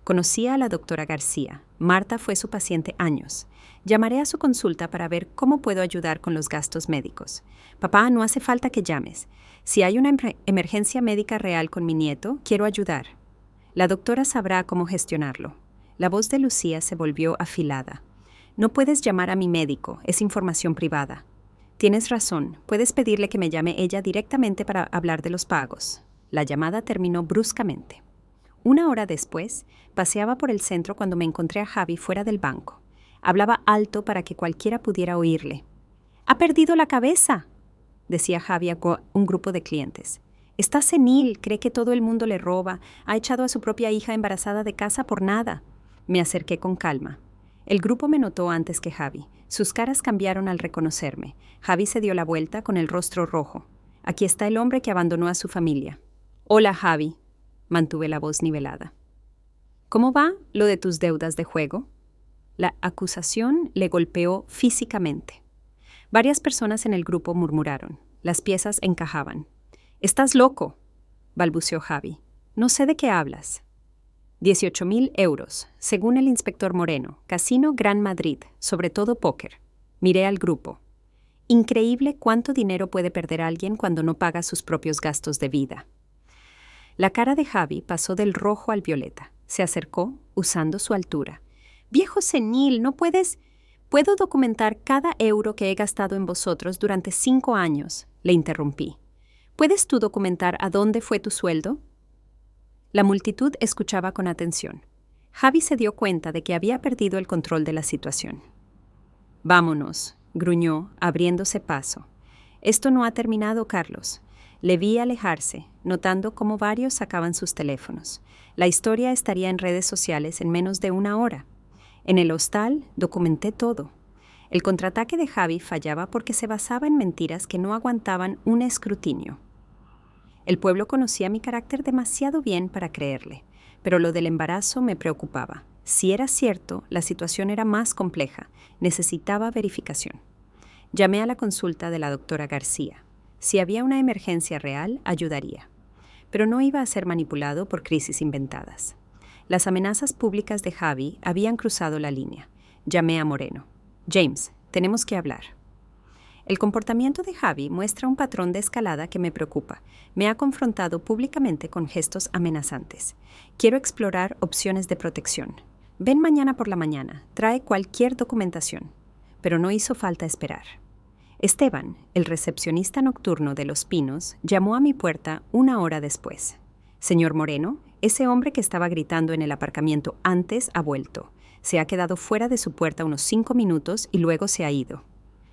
Conocía a la doctora García. Marta fue su paciente años. Llamaré a su consulta para ver cómo puedo ayudar con los gastos médicos. Papá, no hace falta que llames. Si hay una emergencia médica real con mi nieto, quiero ayudar. La doctora sabrá cómo gestionarlo. La voz de Lucía se volvió afilada. No puedes llamar a mi médico, es información privada. Tienes razón, puedes pedirle que me llame ella directamente para hablar de los pagos. La llamada terminó bruscamente. Una hora después, paseaba por el centro cuando me encontré a Javi fuera del banco. Hablaba alto para que cualquiera pudiera oírle. «¡Ha perdido la cabeza!», decía Javi a un grupo de clientes. «Está senil, cree que todo el mundo le roba, ha echado a su propia hija embarazada de casa por nada». Me acerqué con calma. El grupo me notó antes que Javi. Sus caras cambiaron al reconocerme. Javi se dio la vuelta con el rostro rojo. «Aquí está el hombre que abandonó a su familia». «Hola, Javi», mantuve la voz nivelada. «¿Cómo va lo de tus deudas de juego?». La acusación le golpeó físicamente. Varias personas en el grupo murmuraron. Las piezas encajaban. «¡Estás loco!», balbuceó Javi. «No sé de qué hablas». 18.000 euros, según el inspector Moreno. Casino Gran Madrid, sobre todo póker. Miré al grupo. Increíble cuánto dinero puede perder alguien cuando no paga sus propios gastos de vida. La cara de Javi pasó del rojo al violeta. Se acercó, usando su altura. «Viejo senil, no puedes...». «Puedo documentar cada euro que he gastado en vosotros durante 5 años», le interrumpí. «¿Puedes tú documentar a dónde fue tu sueldo?». La multitud escuchaba con atención. Javi se dio cuenta de que había perdido el control de la situación. «Vámonos», gruñó, abriéndose paso. «Esto no ha terminado, Carlos». Le vi alejarse, notando cómo varios sacaban sus teléfonos. La historia estaría en redes sociales en menos de una hora. En el hostal documenté todo. El contraataque de Javi fallaba porque se basaba en mentiras que no aguantaban un escrutinio. El pueblo conocía mi carácter demasiado bien para creerle, pero lo del embarazo me preocupaba. Si era cierto, la situación era más compleja. Necesitaba verificación. Llamé a la consulta de la doctora García. Si había una emergencia real, ayudaría. Pero no iba a ser manipulado por crisis inventadas. Las amenazas públicas de Javi habían cruzado la línea. Llamé a Moreno. «James, tenemos que hablar». El comportamiento de Javi muestra un patrón de escalada que me preocupa. Me ha confrontado públicamente con gestos amenazantes. Quiero explorar opciones de protección. Ven mañana por la mañana, trae cualquier documentación. Pero no hizo falta esperar. Esteban, el recepcionista nocturno de Los Pinos, llamó a mi puerta 1 hora después. «Señor Moreno, ese hombre que estaba gritando en el aparcamiento antes ha vuelto. Se ha quedado fuera de su puerta unos 5 minutos y luego se ha ido.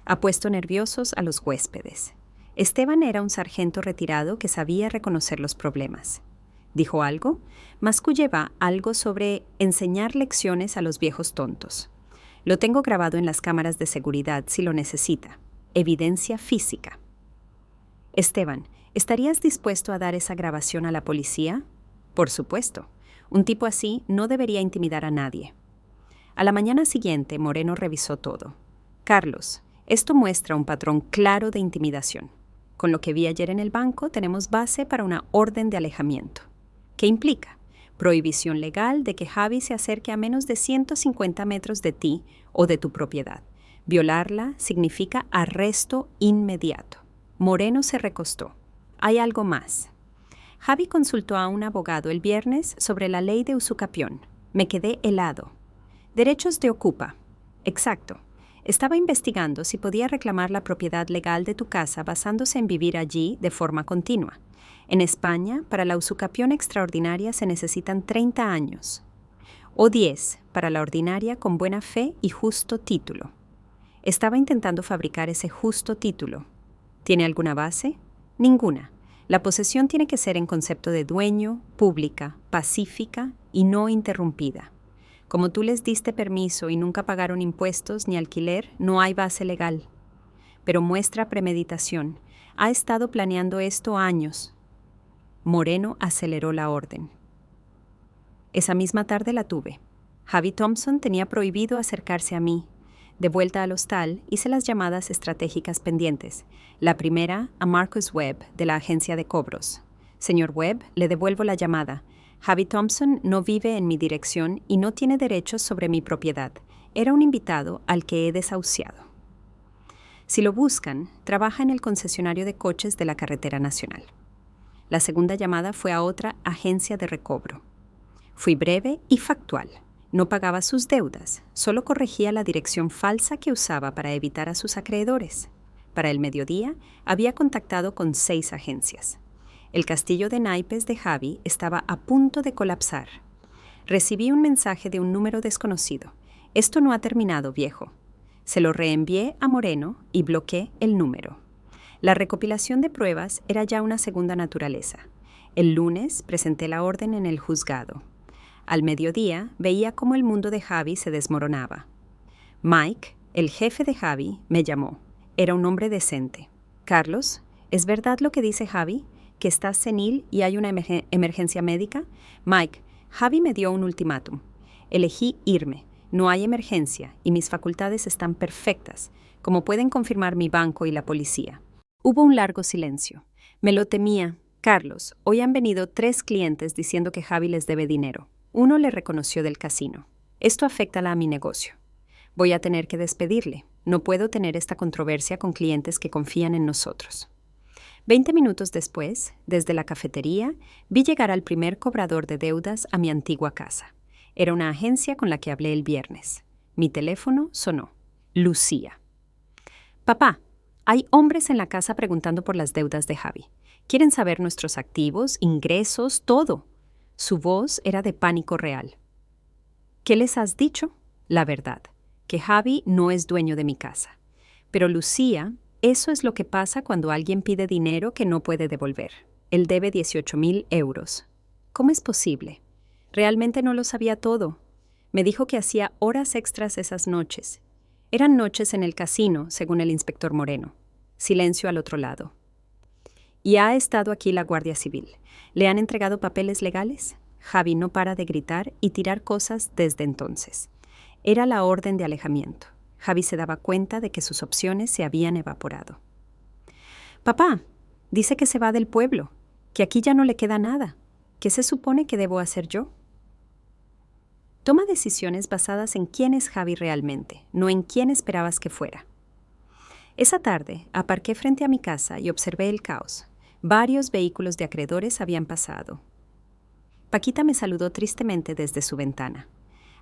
Ha puesto nerviosos a los huéspedes». Esteban era un sargento retirado que sabía reconocer los problemas. ¿Dijo algo? Mascullaba algo sobre enseñar lecciones a los viejos tontos. Lo tengo grabado en las cámaras de seguridad si lo necesita. Evidencia física. Esteban, ¿estarías dispuesto a dar esa grabación a la policía? Por supuesto. Un tipo así no debería intimidar a nadie. A la mañana siguiente, Moreno revisó todo. «Carlos, esto muestra un patrón claro de intimidación. Con lo que vi ayer en el banco, tenemos base para una orden de alejamiento. ¿Qué implica? Prohibición legal de que Javi se acerque a menos de 150 metros de ti o de tu propiedad. Violarla significa arresto inmediato». Moreno se recostó. «Hay algo más». Javi consultó a un abogado el viernes sobre la ley de usucapión. Me quedé helado. «Derechos de ocupa». «Exacto. Estaba investigando si podía reclamar la propiedad legal de tu casa basándose en vivir allí de forma continua. En España, para la usucapión extraordinaria se necesitan 30 años. O 10 para la ordinaria con buena fe y justo título. Estaba intentando fabricar ese justo título. ¿Tiene alguna base? Ninguna. La posesión tiene que ser en concepto de dueño, pública, pacífica y no interrumpida. Como tú les diste permiso y nunca pagaron impuestos ni alquiler, no hay base legal. Pero muestra premeditación. Ha estado planeando esto años. Moreno aceleró la orden. Esa misma tarde la tuve. Javi Thompson tenía prohibido acercarse a mí. De vuelta al hostal, hice las llamadas estratégicas pendientes. La primera a Marcus Webb, de la agencia de cobros. Señor Webb, le devuelvo la llamada. Javi Thompson no vive en mi dirección y no tiene derechos sobre mi propiedad. Era un invitado al que he desahuciado. Si lo buscan, trabaja en el concesionario de coches de la carretera nacional. La segunda llamada fue a otra agencia de recobro. Fui breve y factual. No pagaba sus deudas, solo corregía la dirección falsa que usaba para evitar a sus acreedores. Para el mediodía, había contactado con 6 agencias. El castillo de naipes de Javi estaba a punto de colapsar. Recibí un mensaje de un número desconocido. Esto no ha terminado, viejo. Se lo reenvié a Moreno y bloqueé el número. La recopilación de pruebas era ya una segunda naturaleza. El lunes presenté la orden en el juzgado. Al mediodía veía cómo el mundo de Javi se desmoronaba. Mike, el jefe de Javi, me llamó. Era un hombre decente. Carlos, ¿es verdad lo que dice Javi? ¿Que estás senil y hay una emergencia médica? Mike, Javi me dio un ultimátum. Elegí irme. No hay emergencia y mis facultades están perfectas, como pueden confirmar mi banco y la policía. Hubo un largo silencio. Me lo temía. Carlos, hoy han venido 3 clientes diciendo que Javi les debe dinero. Uno le reconoció del casino. Esto afecta a mi negocio. Voy a tener que despedirle. No puedo tener esta controversia con clientes que confían en nosotros. 20 minutos después, desde la cafetería, vi llegar al primer cobrador de deudas a mi antigua casa. Era una agencia con la que hablé el viernes. Mi teléfono sonó. Lucía. Papá, hay hombres en la casa preguntando por las deudas de Javi. Quieren saber nuestros activos, ingresos, todo. Su voz era de pánico real. ¿Qué les has dicho? La verdad, que Javi no es dueño de mi casa. Pero Lucía, eso es lo que pasa cuando alguien pide dinero que no puede devolver. Él debe 18,000 euros. ¿Cómo es posible? Realmente no lo sabía todo. Me dijo que hacía horas extras esas noches. Eran noches en el casino, según el inspector Moreno. Silencio al otro lado. ¿Y ha estado aquí la Guardia Civil? ¿Le han entregado papeles legales? Javi no para de gritar y tirar cosas desde entonces. Era la orden de alejamiento. Javi se daba cuenta de que sus opciones se habían evaporado. Papá, dice que se va del pueblo, que aquí ya no le queda nada. ¿Qué se supone que debo hacer yo? Toma decisiones basadas en quién es Javi realmente, no en quién esperabas que fuera. Esa tarde, aparqué frente a mi casa y observé el caos. Varios vehículos de acreedores habían pasado. Paquita me saludó tristemente desde su ventana.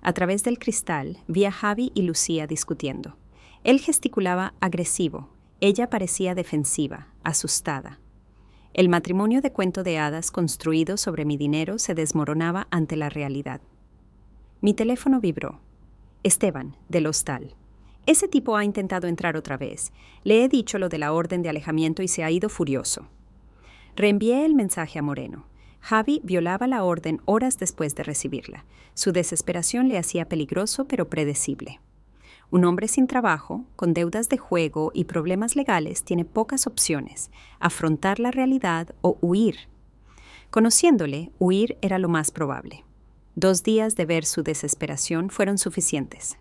A través del cristal vi a Javi y Lucía discutiendo. Él gesticulaba agresivo, ella parecía defensiva, asustada. El matrimonio de cuento de hadas construido sobre mi dinero se desmoronaba ante la realidad. Mi teléfono vibró. Esteban, del hostal. Ese tipo ha intentado entrar otra vez. Le he dicho lo de la orden de alejamiento y se ha ido furioso. Reenvié el mensaje a Moreno. Javi violaba la orden horas después de recibirla. Su desesperación le hacía peligroso pero predecible. Un hombre sin trabajo, con deudas de juego y problemas legales, tiene pocas opciones: afrontar la realidad o huir. Conociéndole, huir era lo más probable. 2 días de ver su desesperación fueron suficientes.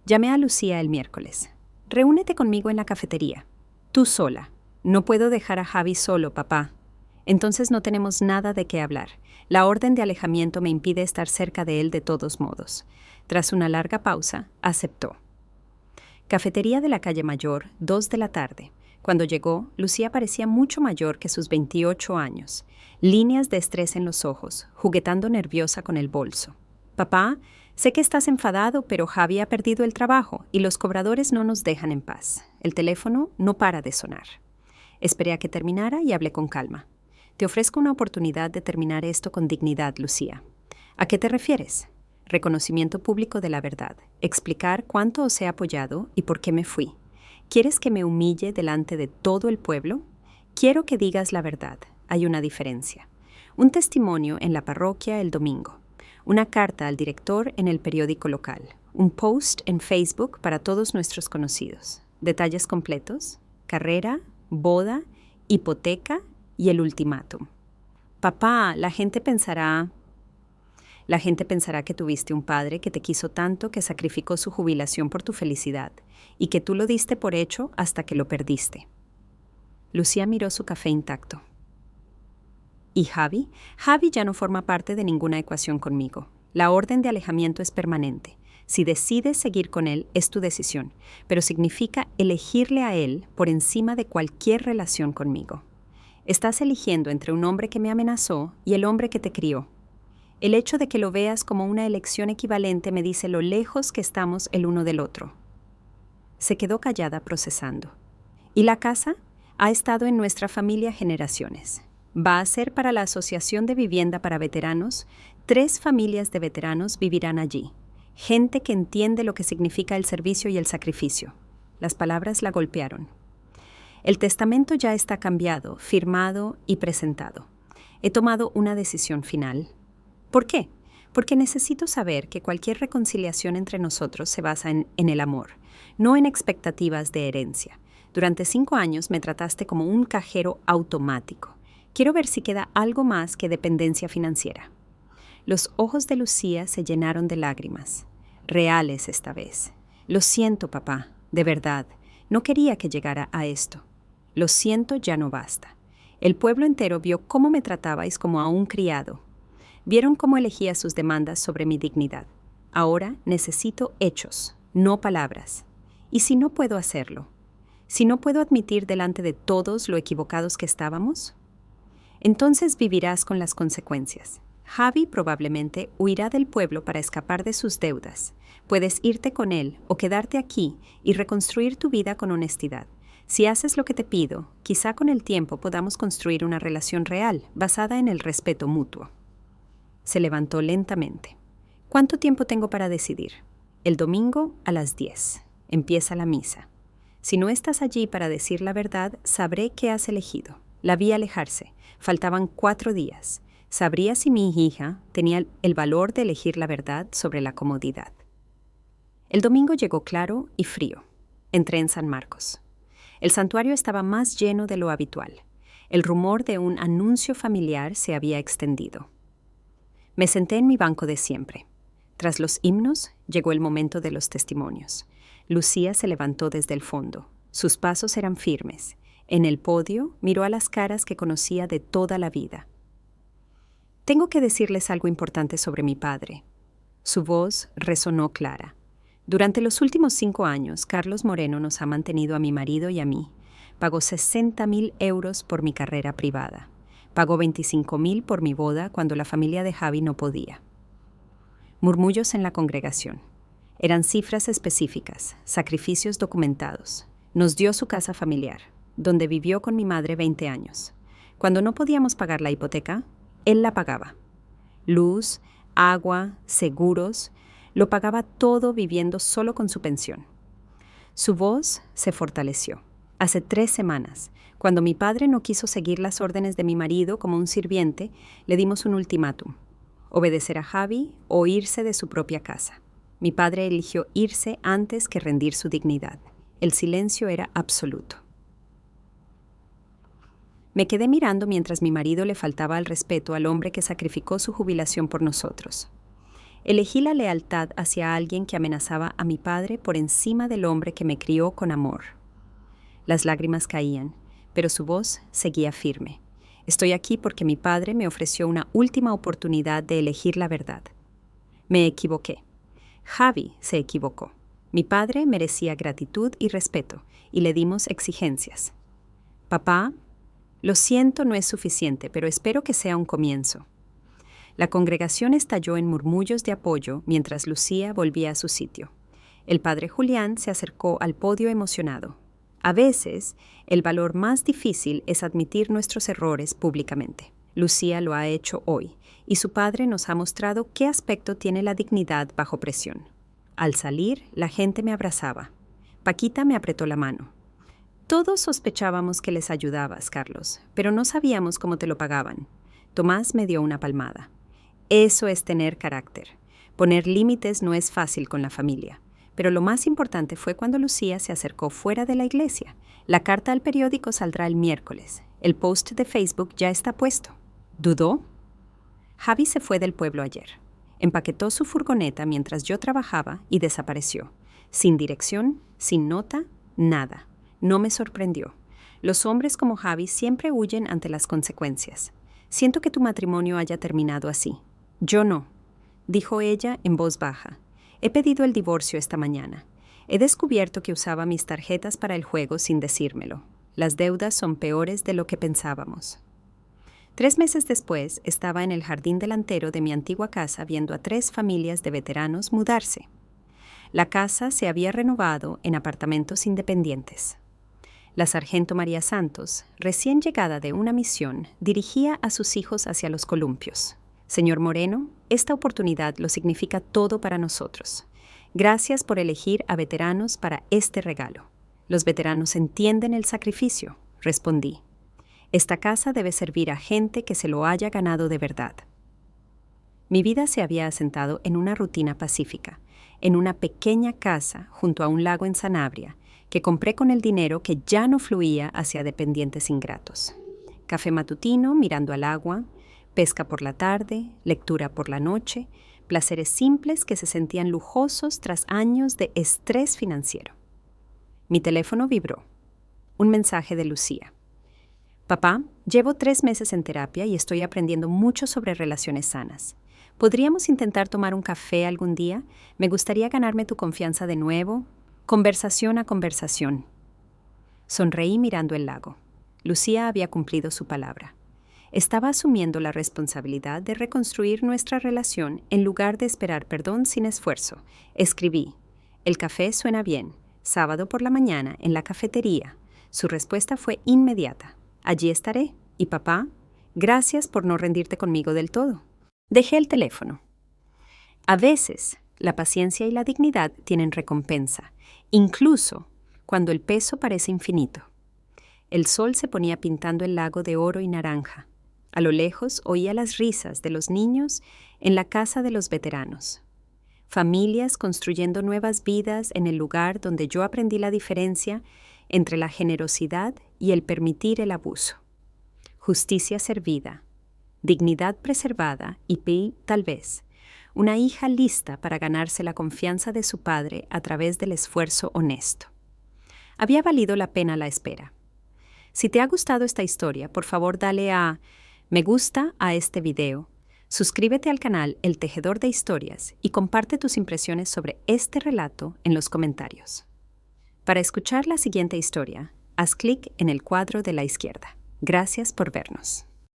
Llamé a Lucía el miércoles. Reúnete conmigo en la cafetería. Tú sola. No puedo dejar a Javi solo, papá. Entonces no tenemos nada de qué hablar. La orden de alejamiento me impide estar cerca de él de todos modos. Tras una larga pausa, aceptó. Cafetería de la calle Mayor, 2 de la tarde. Cuando llegó, Lucía parecía mucho mayor que sus 28 años. Líneas de estrés en los ojos, juguetando nerviosa con el bolso. Papá, sé que estás enfadado, pero Javi ha perdido el trabajo y los cobradores no nos dejan en paz. El teléfono no para de sonar. Esperé a que terminara y hablé con calma. Te ofrezco una oportunidad de terminar esto con dignidad, Lucía. ¿A qué te refieres? Reconocimiento público de la verdad. Explicar cuánto os he apoyado y por qué me fui. ¿Quieres que me humille delante de todo el pueblo? Quiero que digas la verdad. Hay una diferencia. Un testimonio en la parroquia el domingo. una carta al director en el periódico local, un post en Facebook para todos nuestros conocidos, detalles completos, carrera, boda, hipoteca y el ultimátum. Papá, la gente pensará que tuviste un padre que te quiso tanto que sacrificó su jubilación por tu felicidad y que tú lo diste por hecho hasta que lo perdiste. Lucía miró su café intacto. ¿Y Javi? Javi ya no forma parte de ninguna ecuación conmigo. La orden de alejamiento es permanente. Si decides seguir con él, es tu decisión, pero significa elegirle a él por encima de cualquier relación conmigo. Estás eligiendo entre un hombre que me amenazó y el hombre que te crió. El hecho de que lo veas como una elección equivalente me dice lo lejos que estamos el uno del otro. Se quedó callada procesando. ¿Y la casa? Ha estado en nuestra familia generaciones. Va a ser para la Asociación de Vivienda para Veteranos. 3 familias de veteranos vivirán allí. Gente que entiende lo que significa el servicio y el sacrificio. Las palabras la golpearon. El testamento ya está cambiado, firmado y presentado. He tomado una decisión final. ¿Por qué? Porque necesito saber que cualquier reconciliación entre nosotros se basa en el amor, no en expectativas de herencia. Durante 5 años me trataste como un cajero automático. Quiero ver si queda algo más que dependencia financiera. Los ojos de Lucía se llenaron de lágrimas, reales esta vez. Lo siento, papá, de verdad. No quería que llegara a esto. Lo siento, ya no basta. El pueblo entero vio cómo me tratabais como a un criado. Vieron cómo elegía sus demandas sobre mi dignidad. Ahora necesito hechos, no palabras. ¿Y si no puedo hacerlo? ¿Si no puedo admitir delante de todos lo equivocados que estábamos? Entonces vivirás con las consecuencias. Javi probablemente huirá del pueblo para escapar de sus deudas. Puedes irte con él o quedarte aquí y reconstruir tu vida con honestidad. Si haces lo que te pido, quizá con el tiempo podamos construir una relación real, basada en el respeto mutuo. Se levantó lentamente. ¿Cuánto tiempo tengo para decidir? El domingo a las 10. Empieza la misa. Si no estás allí para decir la verdad, sabré qué has elegido. La vi alejarse. Faltaban 4 días. Sabría si mi hija tenía el valor de elegir la verdad sobre la comodidad. El domingo llegó claro y frío. Entré en San Marcos. El santuario estaba más lleno de lo habitual. El rumor de un anuncio familiar se había extendido. Me senté en mi banco de siempre. Tras los himnos, llegó el momento de los testimonios. Lucía se levantó desde el fondo. Sus pasos eran firmes. En el podio miró a las caras que conocía de toda la vida. Tengo que decirles algo importante sobre mi padre. Su voz resonó clara. Durante los últimos 5 años, Carlos Moreno nos ha mantenido a mi marido y a mí. Pagó 60.000 euros por mi carrera privada. Pagó 25.000 por mi boda cuando la familia de Javi no podía. Murmullos en la congregación. Eran cifras específicas, sacrificios documentados. Nos dio su casa familiar, donde vivió con mi madre 20 años. Cuando no podíamos pagar la hipoteca, él la pagaba. Luz, agua, seguros, lo pagaba todo viviendo solo con su pensión. Su voz se fortaleció. Hace 3 semanas, cuando mi padre no quiso seguir las órdenes de mi marido como un sirviente, le dimos un ultimátum: obedecer a Javi o irse de su propia casa. Mi padre eligió irse antes que rendir su dignidad. El silencio era absoluto. Me quedé mirando mientras mi marido le faltaba al respeto al hombre que sacrificó su jubilación por nosotros. Elegí la lealtad hacia alguien que amenazaba a mi padre por encima del hombre que me crió con amor. Las lágrimas caían, pero su voz seguía firme. Estoy aquí porque mi padre me ofreció una última oportunidad de elegir la verdad. Me equivoqué. Javi se equivocó. Mi padre merecía gratitud y respeto, y le dimos exigencias. Papá, lo siento, no es suficiente, pero espero que sea un comienzo. La congregación estalló en murmullos de apoyo mientras Lucía volvía a su sitio. El padre Julián se acercó al podio emocionado. A veces, el valor más difícil es admitir nuestros errores públicamente. Lucía lo ha hecho hoy, y su padre nos ha mostrado qué aspecto tiene la dignidad bajo presión. Al salir, la gente me abrazaba. Paquita me apretó la mano. Todos sospechábamos que les ayudabas, Carlos, pero no sabíamos cómo te lo pagaban. Tomás me dio una palmada. Eso es tener carácter. Poner límites no es fácil con la familia. Pero lo más importante fue cuando Lucía se acercó fuera de la iglesia. La carta al periódico saldrá el miércoles. El post de Facebook ya está puesto. ¿Dudó? Javi se fue del pueblo ayer. Empaquetó su furgoneta mientras yo trabajaba y desapareció. Sin dirección, sin nota, nada. No me sorprendió. Los hombres como Javi siempre huyen ante las consecuencias. Siento que tu matrimonio haya terminado así. Yo no, dijo ella en voz baja. He pedido el divorcio esta mañana. He descubierto que usaba mis tarjetas para el juego sin decírmelo. Las deudas son peores de lo que pensábamos. 3 meses después, estaba en el jardín delantero de mi antigua casa viendo a 3 familias de veteranos mudarse. La casa se había renovado en apartamentos independientes. La sargento María Santos, recién llegada de una misión, dirigía a sus hijos hacia los columpios. Señor Moreno, esta oportunidad lo significa todo para nosotros. Gracias por elegir a veteranos para este regalo. Los veteranos entienden el sacrificio, respondí. Esta casa debe servir a gente que se lo haya ganado de verdad. Mi vida se había asentado en una rutina pacífica, en una pequeña casa junto a un lago en Sanabria, que compré con el dinero que ya no fluía hacia dependientes ingratos. Café matutino mirando al agua, pesca por la tarde, lectura por la noche, placeres simples que se sentían lujosos tras años de estrés financiero. Mi teléfono vibró. Un mensaje de Lucía. Papá, llevo 3 meses en terapia y estoy aprendiendo mucho sobre relaciones sanas. ¿Podríamos intentar tomar un café algún día? Me gustaría ganarme tu confianza de nuevo. Conversación a conversación. Sonreí mirando el lago. Lucía había cumplido su palabra. Estaba asumiendo la responsabilidad de reconstruir nuestra relación en lugar de esperar perdón sin esfuerzo. Escribí: el café suena bien. Sábado por la mañana en la cafetería. Su respuesta fue inmediata. Allí estaré. Y papá, gracias por no rendirte conmigo del todo. Dejé el teléfono. A veces, la paciencia y la dignidad tienen recompensa, incluso cuando el peso parece infinito. El sol se ponía pintando el lago de oro y naranja. A lo lejos oía las risas de los niños en la casa de los veteranos. Familias construyendo nuevas vidas en el lugar donde yo aprendí la diferencia entre la generosidad y el permitir el abuso. Justicia servida, dignidad preservada y, tal vez, una hija lista para ganarse la confianza de su padre a través del esfuerzo honesto. Había valido la pena la espera. Si te ha gustado esta historia, por favor dale a me gusta a este video, suscríbete al canal El Tejedor de Historias y comparte tus impresiones sobre este relato en los comentarios. Para escuchar la siguiente historia, haz clic en el cuadro de la izquierda. Gracias por vernos.